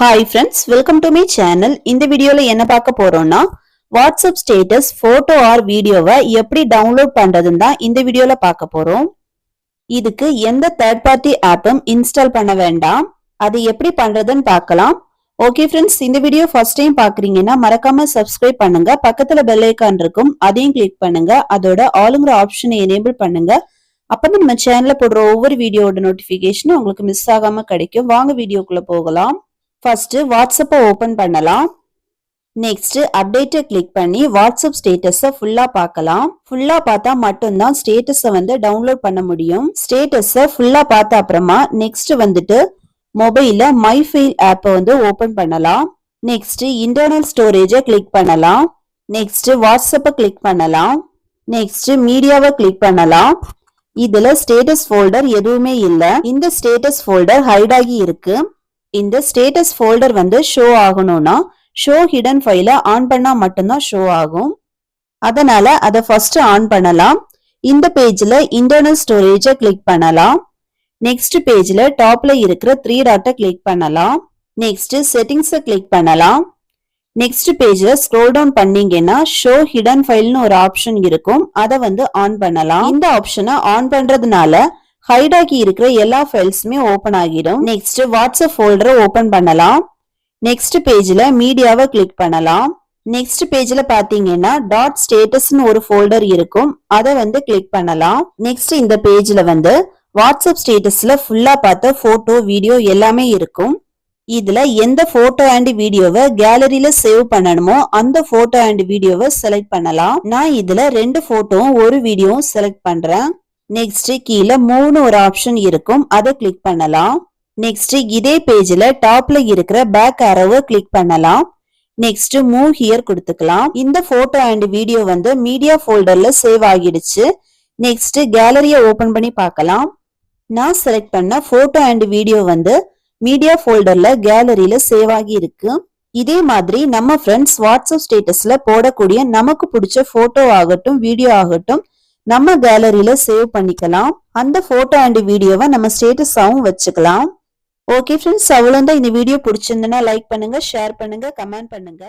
Hi friends, welcome to my channel. இந்த வீடியோல என்ன பார்க்க போறோம்னா வாட்ஸ்அப் ஸ்டேட்டஸ் போட்டோ ஆர் வீடியோவை எப்படி டவுன்லோட் பண்றதுன்னு தான் இந்த வீடியோல பார்க்க போறோம். இதுக்கு எந்த தேர்ட் பார்ட்டி ஆப்பும் இன்ஸ்டால் பண்ண வேண்டாம். அது எப்படி பண்றதுன்னு பார்க்கலாம். ஓகே ஃப்ரெண்ட்ஸ், இந்த வீடியோ ஃபர்ஸ்ட் டைம் பாக்குறீங்கன்னா மறக்காம சப்ஸ்கிரைப் பண்ணுங்க. பக்கத்துல பெல் ஐகான் இருக்கும், அதையும் கிளிக் பண்ணுங்க. அதோட ஆளுங்கிற ஆப்ஷனை எனேபிள் பண்ணுங்க. அப்பதான் நம்ம சேனல்ல போடுற ஒவ்வொரு வீடியோட நோட்டிபிகேஷனும் உங்களுக்கு மிஸ் ஆகாம கிடைக்கும். வாங்க வீடியோக்குள்ள போகலாம். ஃபர்ஸ்ட் வாட்ஸ்அப்பை ஓபன் பண்ணலாம். நெக்ஸ்ட் அப்டேட்டை கிளிக் பண்ணி வாட்ஸ்அப் ஸ்டேட்டஸை ஃபுல்லா பார்க்கலாம். ஃபுல்லா பார்த்தா மட்டும்தான் ஸ்டேட்டஸை டவுன்லோட் பண்ண முடியும். ஸ்டேட்டஸை ஃபுல்லா பார்த்த அப்புறமா நெக்ஸ்ட் மொபைல்ல மை ஃபைல் ஆப்பை ஓபன் பண்ணலாம். நெக்ஸ்ட் இன்டர்னல் ஸ்டோரேஜை கிளிக் பண்ணலாம். நெக்ஸ்ட் வாட்ஸ்அப்பை கிளிக் பண்ணலாம். நெக்ஸ்ட் மீடியாவை கிளிக் பண்ணலாம். இதுல ஸ்டேட்டஸ் ஃபோல்டர் எதுவுமே இல்ல. இந்த ஸ்டேட்டஸ் ஃபோல்டர் ஹைட் ஆகி இருக்கு. இந்த ஸ்டேட்டஸ் ஃபோல்டர் ஷோ ஆகணும்னா ஷோ ஹிடன் ஃபைல ஆன் பண்ணா மட்டும்தான் ஷோ ஆகும். அதனால அதை ஃபர்ஸ்ட் ஆன் பண்ணலாம். இந்த பேஜ்ல இன்டர்னல் ஸ்டோரேஜை கிளிக் பண்ணலாம். நெக்ஸ்ட் பேஜ்ல டாப்ல இருக்கிற 3 டாட்டை கிளிக் பண்ணலாம். நெக்ஸ்ட் செட்டிங்ஸை கிளிக் பண்ணலாம். நெக்ஸ்ட் பேஜ்ல ஸ்க்ரோல் டவுன் பண்ணீங்கன்னா ஷோ ஹிடன் ஃபைல்னு ஒரு ஆப்ஷன் இருக்கும். அதை ஆன் பண்ணலாம். இந்த ஆப்ஷனை ஆன் பண்றதுனால ஹைட் ஆகி இருக்கிற எல்லா ஃபைல்ஸுமே ஓபன் ஆகிடும். நெக்ஸ்ட் வாட்ஸ்அப் ஃபோல்டரை ஓபன் பண்ணலாம். நெக்ஸ்ட் பேஜ்ல மீடியாவை கிளிக் பண்ணலாம். நெக்ஸ்ட் பேஜ்ல பாத்தீங்கன்னா டாட் ஸ்டேட்டஸ்னு ஒரு ஃபோல்டர் இருக்கும். அதை கிளிக் பண்ணலாம். நெக்ஸ்ட் இந்த பேஜ்ல வாட்ஸ்அப் ஸ்டேட்டஸ்ல ஃபுல்லா பார்த்த போட்டோ வீடியோ எல்லாமே இருக்கும். இதுல எந்த போட்டோ அண்ட் வீடியோவை கேலரியில சேவ் பண்ணணுமோ அந்த போட்டோ அண்ட் வீடியோவை செலக்ட் பண்ணலாம். நான் இதுல 2 போட்டோவும் ஒரு வீடியோவும் செலக்ட் பண்றேன். நெக்ஸ்ட் கீழே 3 ஒரு ஆப்ஷன் இருக்கும். அதை கிளிக் பண்ணலாம். நெக்ஸ்ட் இதே பேஜ்ல டாப்ல இருக்கிற பேக் ஆரோவை கிளிக் பண்ணலாம். நெக்ஸ்ட் மூவ் ஹியர் கொடுத்துக்கலாம். இந்த போட்டோ அண்ட் வீடியோ மீடியா ஃபோல்டர்ல சேவ் ஆகிடுச்சு. நெக்ஸ்ட் கேலரியை ஓபன் பண்ணி பார்க்கலாம். நான் செலக்ட் பண்ண போட்டோ அண்ட் வீடியோ மீடியா ஃபோல்டர்ல கேலரியில சேவ் ஆகி இருக்கு. இதே மாதிரி நம்ம ஃப்ரெண்ட்ஸ் வாட்ஸ்அப் ஸ்டேட்டஸ்ல போடக்கூடிய நமக்கு பிடிச்ச போட்டோ ஆகட்டும் வீடியோ ஆகட்டும் நம்ம கேலரியில சேவ் பண்ணிக்கலாம். அந்த போட்டோ அண்ட் வீடியோவை நம்ம ஸ்டேட்டஸாவும் வச்சுக்கலாம். ஓகே ஃப்ரெண்ட்ஸ், அவ்வளவுதான். இந்த வீடியோ பிடிச்சிருந்தனா லைக் பண்ணுங்க, ஷேர் பண்ணுங்க, கமெண்ட் பண்ணுங்க.